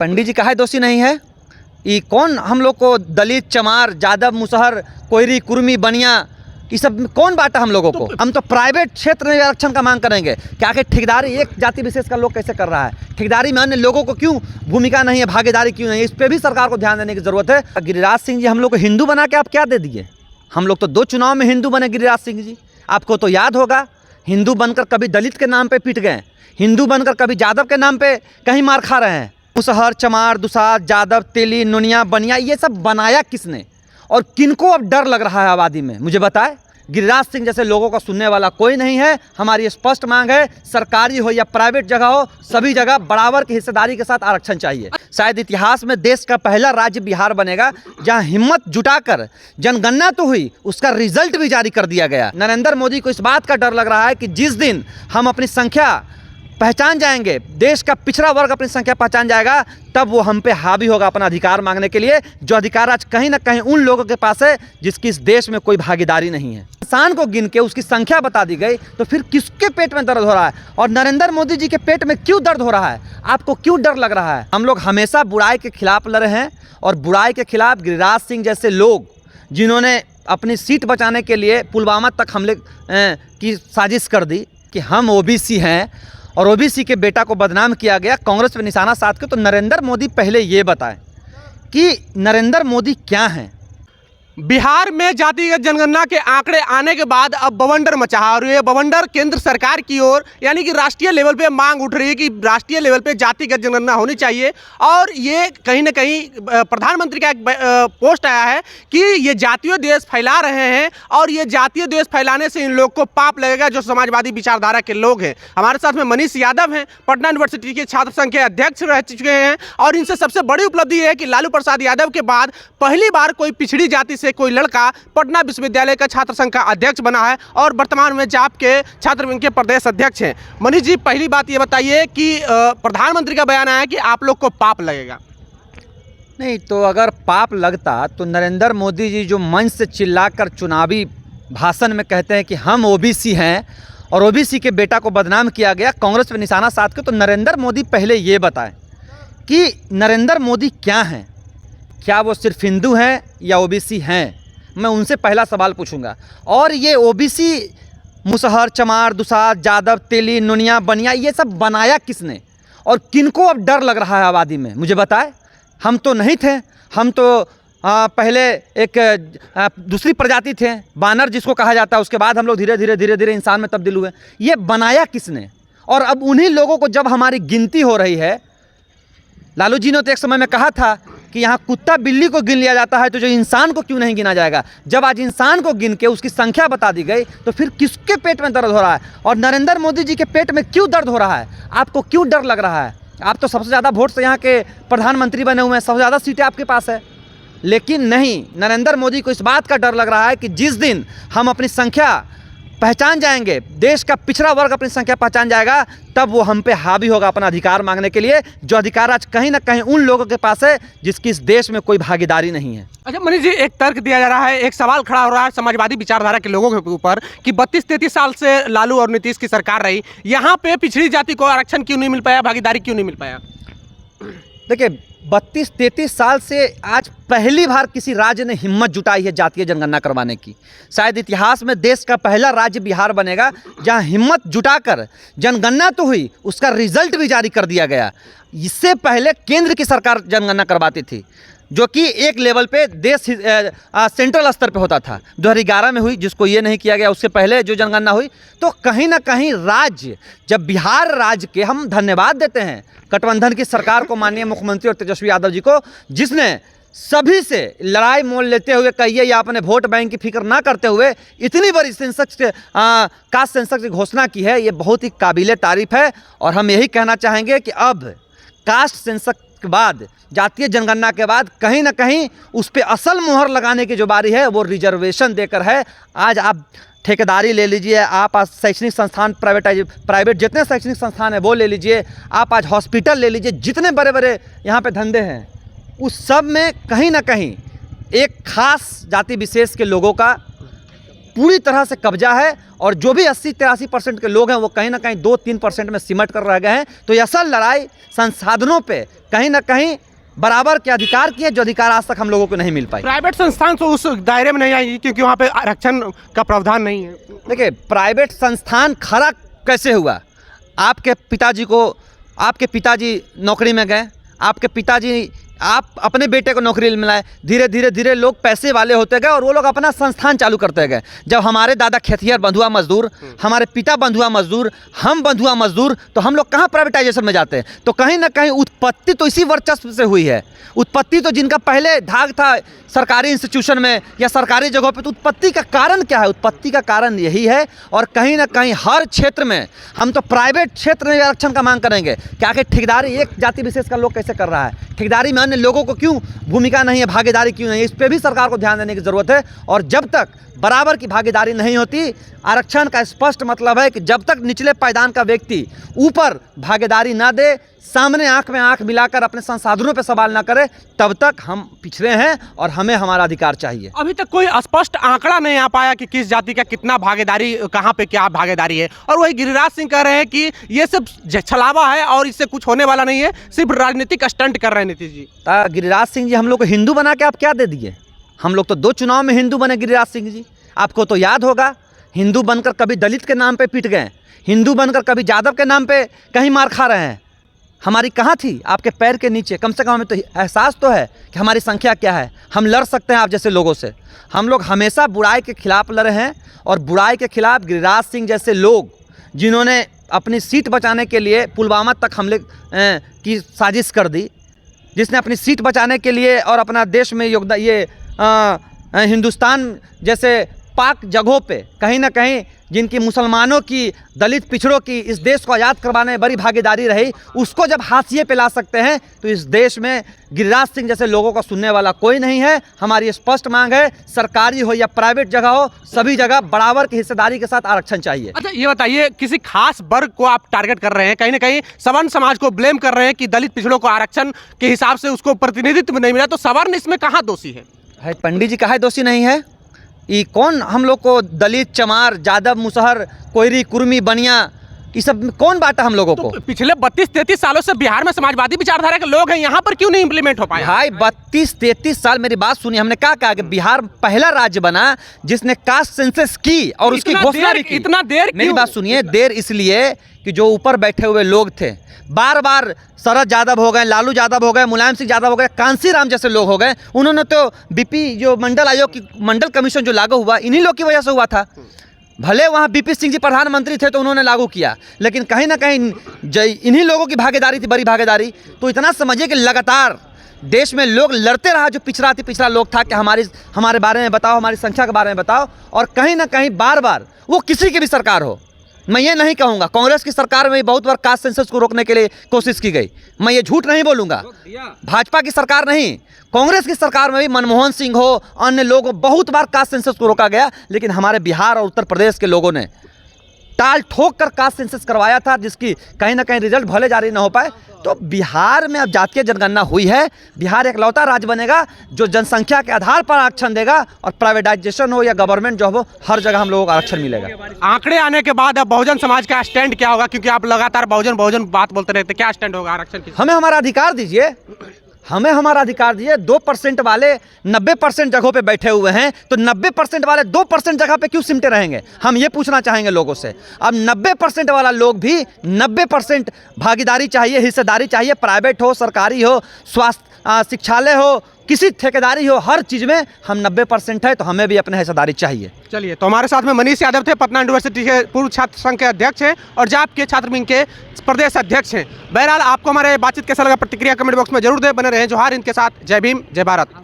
पंडित जी काहे दोषी नहीं है? ये कौन हम लोग को दलित, चमार, जादव, मुसहर, कोयरी, कुर्मी, बनिया, ये सब कौन बांटा हम लोगों को? हम तो प्राइवेट क्षेत्र में आरक्षण का मांग करेंगे। क्या कि ठेकेदारी एक जाति विशेष का लोग कैसे कर रहा है? ठेकेदारी में अन्य लोगों को क्यों भूमिका नहीं है, भागीदारी क्यों नहीं है? इस पर भी सरकार को ध्यान देने की जरूरत है। गिरिराज सिंह जी हम लोग को हिंदू बना के आप क्या दे दिए? हम लोग तो 2 चुनाव में हिंदू बने गिरिराज सिंह जी। आपको तो याद होगा, हिंदू बनकर कभी दलित के नाम पे पीट गए, हिंदू बनकर कभी जादव के नाम पे कहीं मार खा रहे हैं। मुसहर, चमार, दुसाद, जादव, तेली, नुनिया, बनिया, ये सब बनाया किसने और किनको अब डर लग रहा है आबादी में? मुझे बताए। गिरिराज सिंह जैसे लोगों का सुनने वाला कोई नहीं है। हमारी स्पष्ट मांग है, सरकारी हो या प्राइवेट जगह हो, सभी जगह बराबर की हिस्सेदारी के साथ आरक्षण चाहिए। शायद इतिहास में देश का पहला राज्य बिहार बनेगा जहां हिम्मत जुटाकर जनगणना तो हुई, उसका रिजल्ट भी जारी कर दिया गया। नरेंद्र मोदी को इस बात का डर लग रहा है कि जिस दिन हम अपनी संख्या पहचान जाएंगे, देश का पिछड़ा वर्ग अपनी संख्या पहचान जाएगा, तब वो हम पे हावी होगा अपना अधिकार मांगने के लिए, जो अधिकार आज कहीं ना कहीं उन लोगों के पास है जिसकी इस देश में कोई भागीदारी नहीं है। इंसान को गिन के उसकी संख्या बता दी गई, तो फिर किसके पेट में दर्द हो रहा है? और नरेंद्र मोदी जी के पेट में क्यों दर्द हो रहा है? आपको क्यों डर लग रहा है? हम लोग हमेशा बुराई के खिलाफ लड़े हैं और बुराई के खिलाफ गिरिराज सिंह जैसे लोग, जिन्होंने अपनी सीट बचाने के लिए पुलवामा तक हमले की साजिश कर दी कि हम ओबीसी हैं और ओबीसी के बेटा को बदनाम किया गया, कांग्रेस पे निशाना साध के। तो नरेंद्र मोदी पहले ये बताएं कि नरेंद्र मोदी क्या हैं? बिहार में जातिगत जनगणना के आंकड़े आने के बाद अब बवंडर मचा है और ये बवंडर केंद्र सरकार की ओर यानी कि राष्ट्रीय लेवल पे मांग उठ रही है कि राष्ट्रीय लेवल पे जातिगत जनगणना होनी चाहिए। और ये कहीं ना कहीं प्रधानमंत्री का एक पोस्ट आया है कि ये जातीय द्वेष फैला रहे हैं और ये जातीय द्वेष फैलाने से इन लोग को पाप लगेगा जो समाजवादी विचारधारा के लोग हैं। हमारे साथ में मनीष यादव हैं, पटना यूनिवर्सिटी के छात्र संघ के अध्यक्ष रह चुके हैं और इनसे सबसे बड़ी उपलब्धि है कि लालू प्रसाद यादव के बाद पहली बार कोई पिछड़ी जाति से कोई लड़का पटना विश्वविद्यालय का छात्र संघ का अध्यक्ष बना है और वर्तमान में जाप के छात्र विंग के प्रदेश अध्यक्ष हैं। मनीष जी, पहली बात ये बताइए कि प्रधानमंत्री का बयान आया कि आप लोग को पाप लगेगा। नहीं तो अगर पाप लगता तो नरेंद्र मोदी जी जो मंच से चिल्लाकर चुनावी भाषण में कहते हैं कि हम ओबीसी हैं और ओबीसी के बेटा को बदनाम किया गया, कांग्रेस पे निशाना साध के, तो नरेंद्र मोदी पहले ये बताएं कि नरेंद्र मोदी क्या हैं? क्या वो सिर्फ हिंदू हैं या ओबीसी हैं? मैं उनसे पहला सवाल पूछूंगा। और ये ओबीसी मुसहर, चमार, दुसाद, जादव, तेली, नुनिया, बनिया, ये सब बनाया किसने और किनको अब डर लग रहा है आबादी में? मुझे बताए। हम तो नहीं थे, हम तो पहले एक दूसरी प्रजाति थे, बानर जिसको कहा जाता है। उसके बाद हम लोग धीरे धीरे इंसान में तब्दील हुए। ये बनाया किसने? और अब उन्हीं लोगों को जब हमारी गिनती हो रही है, लालू जी ने तो एक समय में कहा था कि यहाँ कुत्ता बिल्ली को गिन लिया जाता है, तो जो इंसान को क्यों नहीं गिना जाएगा? जब आज इंसान को गिन के उसकी संख्या बता दी गई, तो फिर किसके पेट में दर्द हो रहा है? और नरेंद्र मोदी जी के पेट में क्यों दर्द हो रहा है? आपको क्यों डर लग रहा है? आप तो सबसे ज़्यादा वोट से यहाँ के प्रधानमंत्री बने हुए हैं, सबसे ज़्यादा सीटें आपके पास है। लेकिन नहीं, नरेंद्र मोदी को इस बात का डर लग रहा है कि जिस दिन हम अपनी संख्या पहचान जाएंगे, देश का पिछड़ा वर्ग अपनी संख्या पहचान जाएगा, तब वो हम पे हावी होगा अपना अधिकार मांगने के लिए, जो अधिकार आज कहीं ना कहीं उन लोगों के पास है जिसकी इस देश में कोई भागीदारी नहीं है। अच्छा मनीष जी, एक तर्क दिया जा रहा है, एक सवाल खड़ा हो रहा है समाजवादी विचारधारा के लोगों के ऊपर कि 32-33 साल से लालू और नीतीश की सरकार रही, यहाँ पे पिछड़ी जाति को आरक्षण क्यों नहीं मिल पाया, भागीदारी क्यों नहीं मिल पाया? देखिए, 32-33 साल से आज पहली बार किसी राज्य ने हिम्मत जुटाई है जातीय जनगणना करवाने की। शायद इतिहास में देश का पहला राज्य बिहार बनेगा जहां हिम्मत जुटाकर जनगणना तो हुई, उसका रिजल्ट भी जारी कर दिया गया। इससे पहले केंद्र की सरकार जनगणना करवाती थी, जो कि एक लेवल पे देश सेंट्रल स्तर पे होता था। 2011 में हुई, जिसको ये नहीं किया गया। उससे पहले जो जनगणना हुई, तो कहीं ना कहीं राज्य, जब बिहार राज्य के हम धन्यवाद देते हैं गठबंधन की सरकार को, माननीय मुख्यमंत्री और तेजस्वी यादव जी को, जिसने सभी से लड़ाई मोल लेते हुए, कहिए या अपने वोट बैंक की फिक्र ना करते हुए इतनी बड़ी सेंसस कास्ट सेंसस की घोषणा की है। ये बहुत ही काबिले तारीफ है। और हम यही कहना चाहेंगे कि अब कास्ट सेंसस के बाद, जातीय जनगणना के बाद, कहीं ना कहीं उस पर असल मुहर लगाने की जो बारी है वो रिजर्वेशन देकर है। आज आप ठेकेदारी ले लीजिए, आप आज शैक्षणिक संस्थान प्राइवेट जितने शैक्षणिक संस्थान है वो ले लीजिए, आप आज हॉस्पिटल ले लीजिए, जितने बड़े बड़े यहाँ पे धंधे हैं, उस सब में कहीं ना कहीं एक खास जाति विशेष के लोगों का पूरी तरह से कब्जा है और जो भी 80-83% के लोग हैं वो कहीं ना कहीं 2-3% में सिमट कर रह गए हैं। तो ये असल लड़ाई संसाधनों पे कहीं ना कहीं बराबर के अधिकार की है, जो अधिकार आज तक हम लोगों को नहीं मिल पाई। प्राइवेट संस्थान तो उस दायरे में नहीं आएगी क्योंकि वहाँ पे आरक्षण का प्रावधान नहीं है। देखिए, प्राइवेट संस्थान खड़ा कैसे हुआ? आपके पिताजी नौकरी में गए, आपके पिताजी आप अपने बेटे को नौकरी मिलाए, धीरे धीरे लोग पैसे वाले होते गए और वो लोग अपना संस्थान चालू करते गए। जब हमारे दादा खेतिहर बंधुआ मजदूर, हमारे पिता बंधुआ मजदूर, हम बंधुआ मजदूर, तो हम लोग कहाँ प्राइवेटाइजेशन में जाते हैं? तो कहीं ना कहीं उत्पत्ति तो इसी वर्चस्व से हुई है। उत्पत्ति तो जिनका पहले धाग था सरकारी इंस्टीट्यूशन में या सरकारी जगहों पे, तो उत्पत्ति का कारण क्या है? उत्पत्ति का कारण यही है। और कहीं ना कहीं हर क्षेत्र में हम तो प्राइवेट क्षेत्र में आरक्षण का मांग करेंगे। क्या कि ठेकेदारी एक जाति विशेष का लोग कैसे कर रहा है? ठेकेदारी में अन्य लोगों को क्यों भूमिका नहीं है, भागीदारी क्यों नहीं है? इस पर भी सरकार को ध्यान देने की ज़रूरत है। और जब तक बराबर की भागीदारी नहीं होती, आरक्षण का स्पष्ट मतलब है कि जब तक निचले पायदान का व्यक्ति ऊपर भागीदारी ना दे, सामने आंख में आंख मिलाकर अपने संसाधनों पे सवाल ना करे, तब तक हम पिछड़े हैं और हमें हमारा अधिकार चाहिए। अभी तक कोई स्पष्ट आंकड़ा नहीं आ पाया कि किस जाति का कितना भागीदारी, कहाँ पे क्या भागीदारी है। और वही गिरिराज सिंह कह रहे हैं कि ये सब छलावा है और इससे कुछ होने वाला नहीं है, सिर्फ राजनीतिक स्टंट कर रहे हैं नीतीश जी। गिरिराज सिंह जी हम लोग को हिंदू बना के आप क्या दे दिए? हम लोग तो 2 चुनाव में हिंदू बने गिरिराज सिंह जी। आपको तो याद होगा, हिंदू बनकर कभी दलित के नाम पे पिट गए, हिंदू बनकर कभी यादव के नाम पे कहीं मार खा रहे हैं। हमारी कहाँ थी? आपके पैर के नीचे। कम से कम हमें तो एहसास तो है कि हमारी संख्या क्या है, हम लड़ सकते हैं आप जैसे लोगों से। हम लोग हमेशा बुराई के खिलाफ लड़े हैं और बुराई के खिलाफ गिरिराज सिंह जैसे लोग, जिन्होंने अपनी सीट बचाने के लिए पुलवामा तक हमले की साजिश कर दी, जिसने अपनी सीट बचाने के लिए और अपना देश में योगदान, ये हिंदुस्तान जैसे पाक जगहों पे कहीं ना कहीं जिनकी मुसलमानों की, दलित पिछड़ों की इस देश को आज़ाद करवाने में बड़ी भागीदारी रही, उसको जब हाशिए पे ला सकते हैं तो इस देश में गिरिराज सिंह जैसे लोगों का सुनने वाला कोई नहीं है। हमारी स्पष्ट मांग है, सरकारी हो या प्राइवेट जगह हो, सभी जगह बराबर की हिस्सेदारी के साथ आरक्षण चाहिए। अच्छा, ये बताइए, किसी खास वर्ग को आप टारगेट कर रहे हैं, कहीं ना कहीं सवर्ण समाज को ब्लेम कर रहे हैं कि दलित पिछड़ों को आरक्षण के हिसाब से उसको प्रतिनिधित्व नहीं मिला, तो सवर्ण इसमें कहाँ दोषी है? पंडित जी कहाँ दोषी नहीं है? ये कौन हम लोग को दलित, चमार, जादव, मुसहर, कोयरी, कुर्मी, बनिया, ये सब कौन बांटा हम लोगों को? पिछले 32-33 सालों से बिहार में समाजवादी विचारधारा के लोग हैं, यहाँ पर क्यों नहीं इंप्लीमेंट हो पाया? भाई 32-33 साल, मेरी बात सुनिए, हमने क्या कहा कि बिहार पहला राज्य बना जिसने कास्ट सेंसस की और उसकी घोषणा भी की। इतना देर? मेरी बात सुनिए, देर इसलिए कि जो ऊपर बैठे हुए लोग थे, बार बार शरद यादव हो गए, लालू यादव हो गए, मुलायम सिंह यादव हो गए, कांसी राम जैसे लोग हो गए, उन्होंने तो बीपी जो मंडल आयोग की मंडल कमीशन जो लागू हुआ, इन्हीं लोग की वजह से हुआ था। भले वहाँ बीपी सिंह जी प्रधानमंत्री थे तो उन्होंने लागू किया, लेकिन कहीं ना कहीं इन्हीं लोगों की भागीदारी थी, बड़ी भागीदारी। तो इतना समझिए कि लगातार देश में लोग लड़ते रहा, जो पिछड़ा लोग था कि हमारे बारे में बताओ, हमारी संख्या के बारे में बताओ। और कहीं ना कहीं बार बार वो किसी की भी सरकार हो, मैं ये नहीं कहूँगा, कांग्रेस की सरकार में बहुत बार कास्ट सेंसस को रोकने के लिए कोशिश की गई, मैं ये झूठ नहीं बोलूँगा। भाजपा की सरकार नहीं, कांग्रेस की सरकार में भी मनमोहन सिंह हो, अन्य लोग, बहुत बार कास्ट सेंसस को रोका गया, लेकिन हमारे बिहार और उत्तर प्रदेश के लोगों ने टाल ठोक कर कास्ट सेंसस करवाया था, जिसकी कहीं ना कहीं रिजल्ट भले जारी ना हो पाए। तो बिहार में अब जातीय जनगणना हुई है, बिहार एक लौता राज्य बनेगा जो जनसंख्या के आधार पर आरक्षण देगा, और प्राइवेटाइजेशन हो या गवर्नमेंट जॉब हो, हर जगह हम लोगों को आरक्षण मिलेगा। आंकड़े आने के बाद अब बहुजन समाज का स्टैंड क्या होगा, क्योंकि आप लगातार बहुजन बात बोलते रहते, क्या स्टैंड होगा आरक्षण की? हमें हमारा अधिकार दीजिए, हमें हमारा अधिकार दिए। 2% वाले 90% जगहों पे बैठे हुए हैं, तो 90% वाले 2% जगह पे क्यों सिमटे रहेंगे? हम ये पूछना चाहेंगे लोगों से। अब 90% वाला लोग भी 90% भागीदारी चाहिए, हिस्सेदारी चाहिए, प्राइवेट हो, सरकारी हो, स्वास्थ्य, शिक्षालय हो, किसी ठेकेदारी हो, हर चीज़ में हम 90% है, तो हमें भी अपने हिस्सेदारी चाहिए। चलिए, तो हमारे साथ में मनीष यादव थे, पटना यूनिवर्सिटी के पूर्व छात्र संघ के अध्यक्ष हैं और जाप के छात्र विंग के प्रदेश अध्यक्ष हैं। बहरहाल, आपको हमारे बातचीत कैसा लगा प्रतिक्रिया कमेंट बॉक्स में जरूर दें। बने रहें जोहार हिंद के साथ। जय भीम, जय भारत।